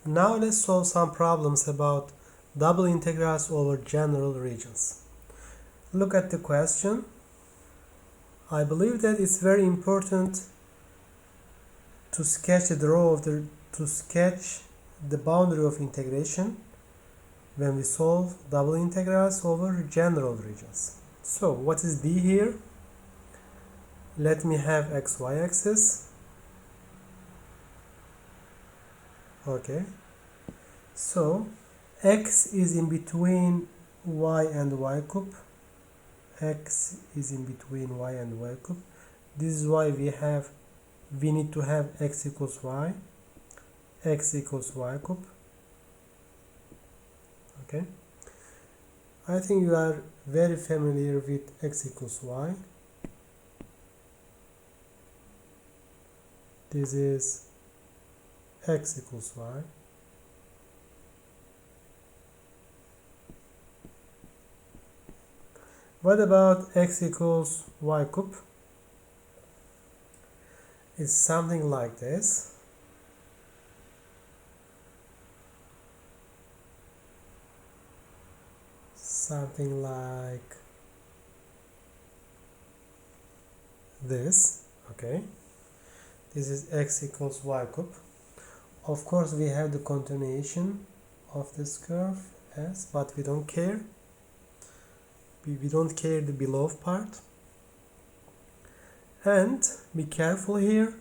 Now let's solve some problems about double integrals over general regions. Look at the question. I believe that it's very important to sketch the boundary of integration when we solve double integrals over general regions. So what is D here? Let me have xy axis. Okay, so x is in between y and y cube. X is in between y and y cube. This is why we need to have x equals y, x equals y cube. Okay, I think you are very familiar with x equals y. This is x equals y. What about x equals y cube? It's something like this. Something like this. Okay, this is x equals y cube. Of course we have the continuation of this curve s, but we don't care. We don't care the below part. And be careful here,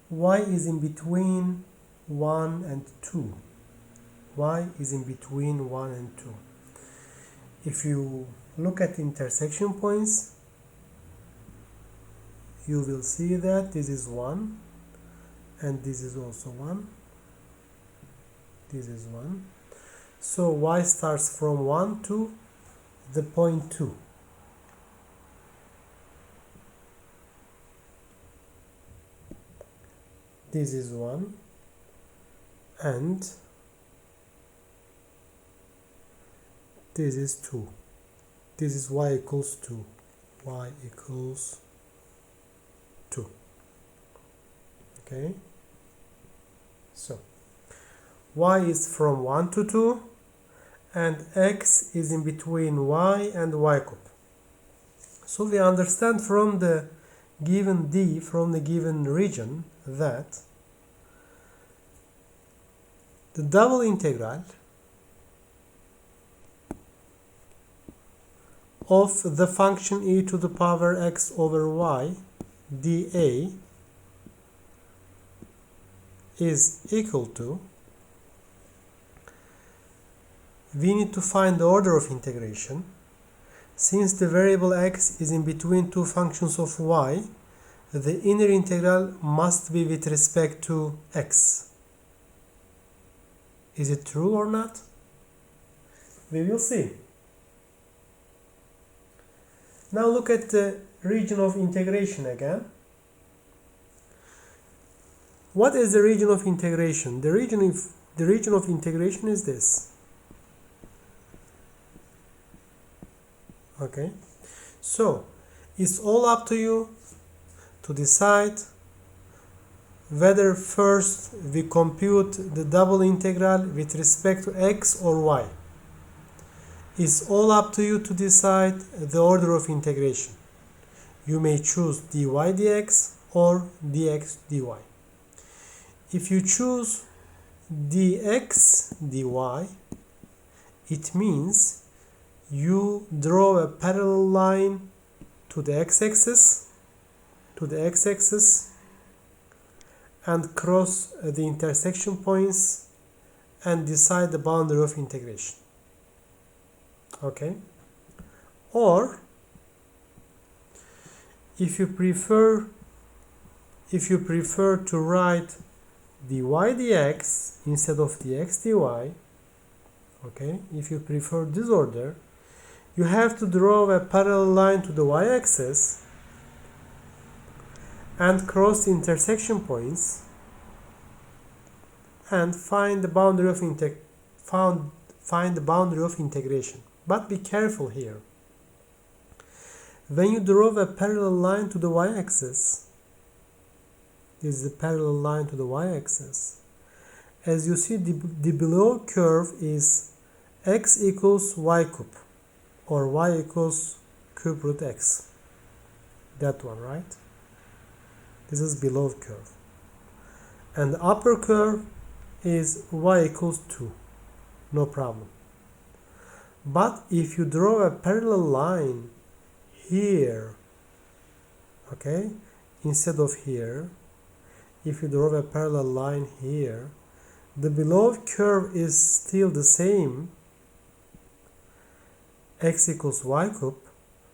y is in between 1 and 2. Y is in between 1 and 2. If you look at intersection points, you will see that this is 1 and this is also 1. This is 1. So y starts from 1 to the point 2. This is 1 and this is 2. This is y equals 2. Y equals 2. Okay, so y is from 1 to 2 and x is in between y and y cube. So we understand from the given D, from the given region, that the double integral of the function e to the power x over y dA is equal to, we need to find the order of integration. Since the variable x is in between two functions of y, the inner integral must be with respect to x. Is it true or not? We will see. Now look at the region of integration again. What is the region of integration? The region of integration is this. Okay, so it's all up to you to decide whether first we compute the double integral with respect to x or y. It's all up to you to decide the order of integration. You may choose dy dx or dx dy. If you choose dx dy, it means you draw a parallel line to the x-axis, and cross the intersection points and decide the boundary of integration. Okay? Or if you prefer to write dy dx instead of dx dy, okay, if you prefer this order, you have to draw a parallel line to the y-axis and cross the intersection points and find the boundary of integration. But be careful here. When you draw a parallel line to the y-axis, this is the parallel line to the y-axis, as you see, the below curve is x equals y cube, or y equals cube root x. That one, right? This is below curve. And the upper curve is y equals 2. No problem. But if you draw a parallel line here, okay, instead of here, if you draw a parallel line here, the below curve is still the same, x equals y cube,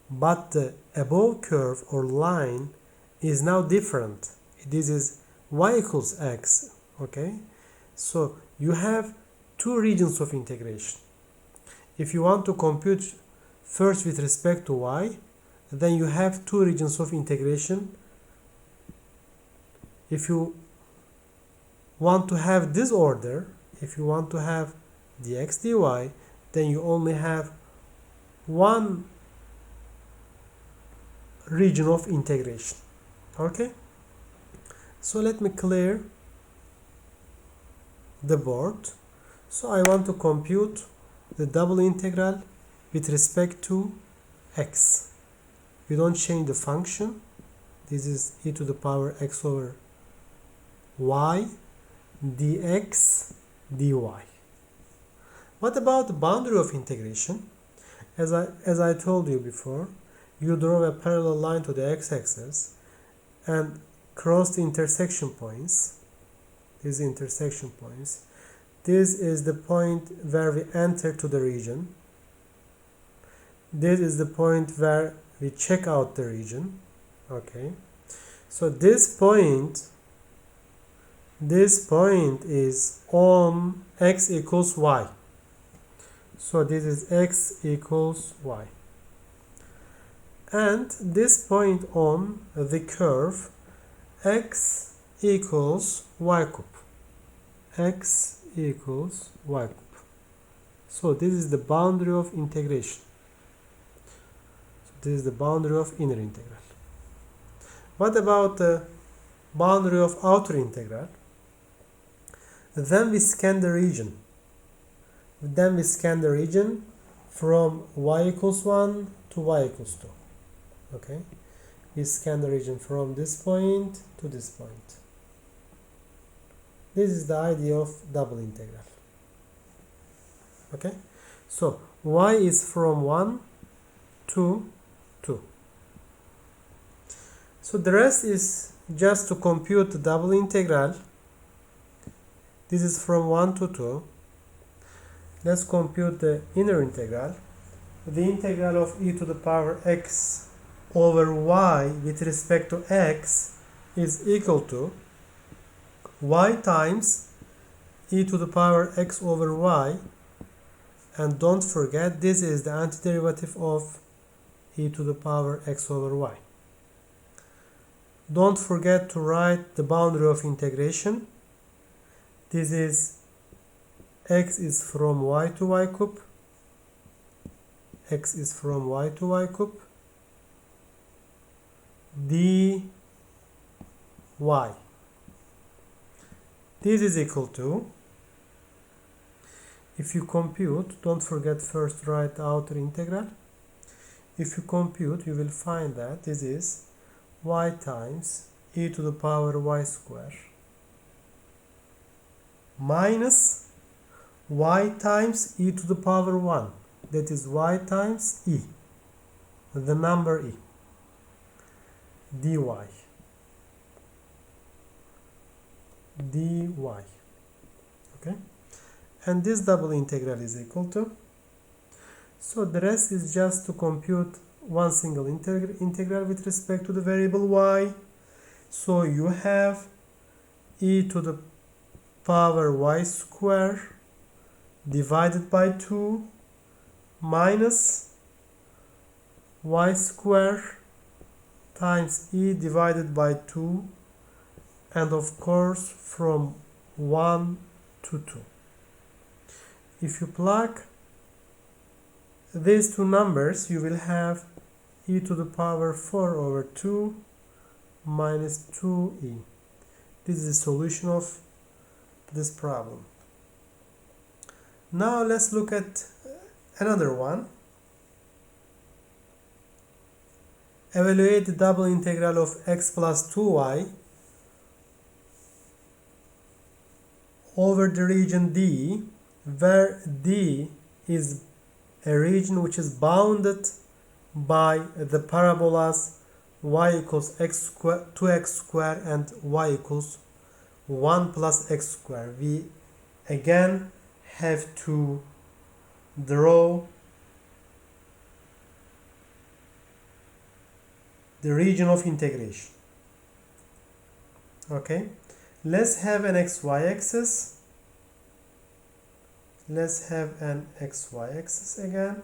but the above curve or line is now different. This is y equals x, okay? So you have two regions of integration. If you want to compute first with respect to y, then you have two regions of integration. If you want to have this order, if you want to have dx dy, then you only have one region of integration. Okay? So let me clear the board. So I want to compute the double integral with respect to x. We don't change the function. This is e to the power x over y dx dy. What about the boundary of integration? As I told you before, you draw a parallel line to the x-axis and cross the intersection points. These intersection points. This is the point where we enter to the region. This is the point where we check out the region. Okay. So this point is on x equals y. So this is x equals y. And this point on the curve x equals y cube. X equals y cube. So this is the boundary of integration. So this is the boundary of inner integral. What about the boundary of outer integral? Then we scan the region. Then we scan the region from y equals 1 to y equals 2. Okay? We scan the region from this point to this point. This is the idea of double integral. Okay? So y is from 1 to 2. So the rest is just to compute the double integral. This is from 1 to 2. Let's compute the inner integral. The integral of e to the power x over y with respect to x is equal to y times e to the power x over y, and don't forget this is the antiderivative of e to the power x over y. Don't forget to write the boundary of integration. This is x is from y to y cube, x is from y to y cube, dy. This is equal to, if you compute, don't forget first write the outer integral. If you compute, you will find that this is y times e to the power y square minus y times e to the power 1. That is y times e, the number e, dy. Okay, and this double integral is equal to, so the rest is just to compute one single integral with respect to the variable y. So you have e to the power y square divided by 2 minus y square times e divided by 2, and of course from 1 to 2. If you plug these two numbers, you will have e to the power 4 over 2 minus 2e. This is the solution of this problem. Now let's look at another one. Evaluate the double integral of x plus 2y over the region D, where D is a region which is bounded by the parabolas y equals x square, 2x square and y equals 1 plus x square. We again have to draw the region of integration. Okay, let's have an xy axis. Let's have an xy axis again.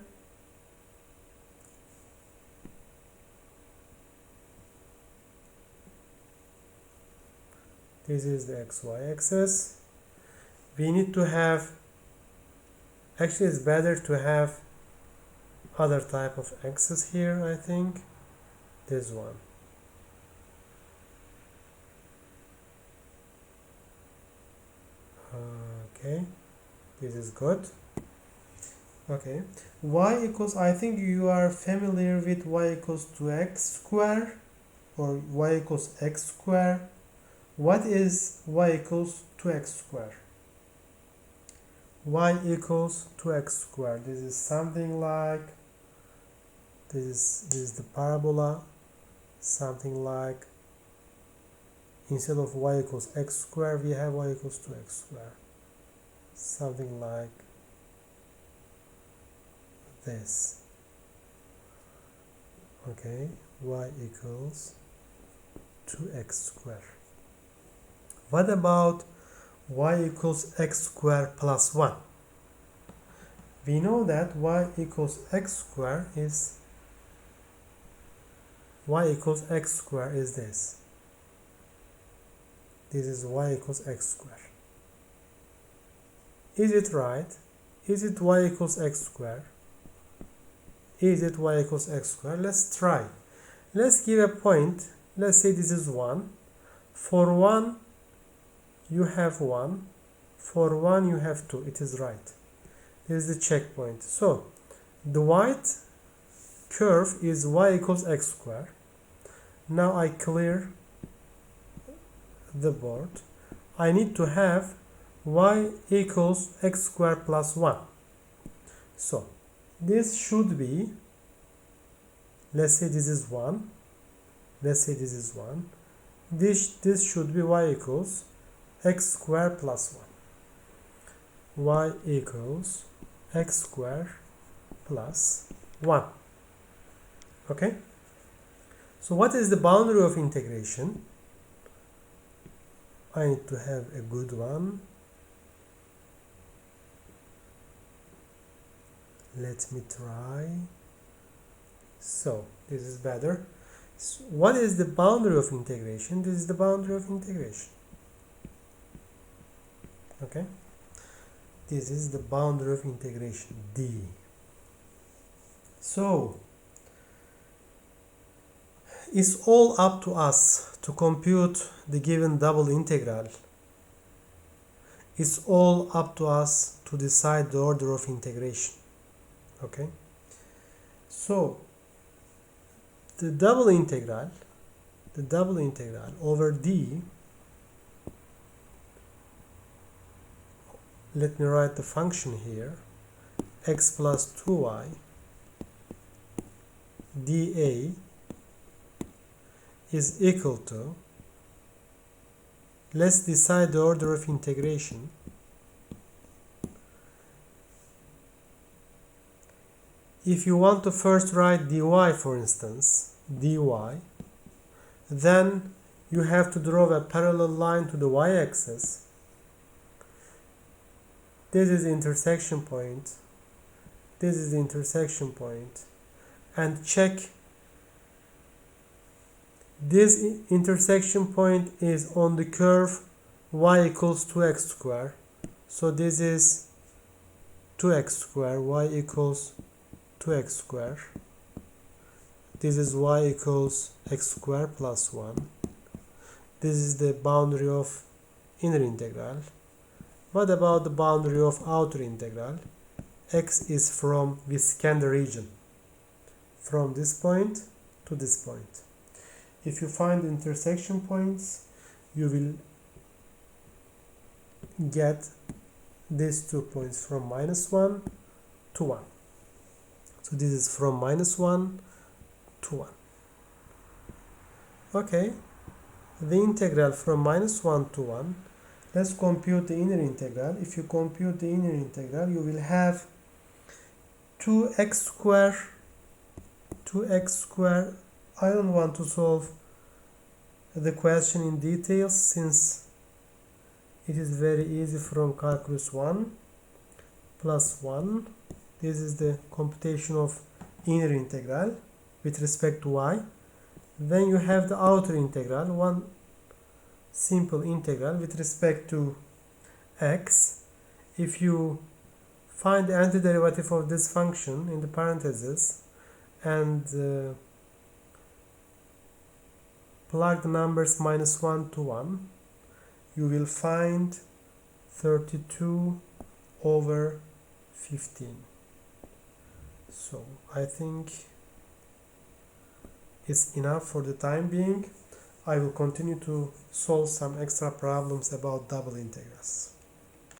This is the xy axis. We need to have, actually it's better to have other type of axis here, I think. This one. Okay, this is good. Okay, y equals, I think you are familiar with y equals 2x square or y equals x square. What is y equals 2x square? Y equals 2x square. This is something like, this is the parabola, something like, instead of y equals x square, we have y equals 2x square. Something like this. Okay, y equals 2x square. What about y equals x square plus 1? We know that y equals x square is, y equals x square is this. This is y equals x square. Is it right? Is it y equals x square? Is it y equals x square? Let's try. Let's give a point. Let's say this is 1. For 1, you have 1. For 1, you have 2. It is right. This is the checkpoint. So, the white curve is y equals x square. Now I clear the board. I need to have y equals x square plus 1. So, this should be, let's say this is 1. Let's say this is 1. This should be y equals x square plus 1. Y equals x square plus 1. Okay? So what is the boundary of integration? I need to have a good one. Let me try. So this is better. So what is the boundary of integration? This is the boundary of integration. Okay, this is the boundary of integration, D. So it's all up to us to compute the given double integral. It's all up to us to decide the order of integration. Okay, so the double integral over D, let me write the function here, x plus 2y dA is equal to, let's decide the order of integration. If you want to first write dy, for instance, dy, then you have to draw a parallel line to the y-axis. This is the intersection point. This is the intersection point. And check. This intersection point is on the curve y equals 2x square. So this is 2x square, y equals 2x square. This is y equals x square plus 1. This is the boundary of inner integral. What about the boundary of outer integral? X is from, we scan the region from this point to this point. If you find intersection points, you will get these 2 points from -1 to 1. So this is from -1 to 1. Okay, the integral from -1 to 1. Let's compute the inner integral. If you compute the inner integral, you will have 2x squared. I don't want to solve the question in details since it is very easy from calculus 1 plus 1. This is the computation of inner integral with respect to y. Then you have the outer integral, one simple integral with respect to x. If you find the antiderivative of this function in the parentheses and plug the numbers -1 to 1, you will find 32 over 15. So I think it's enough for the time being. I will continue to solve some extra problems about double integrals.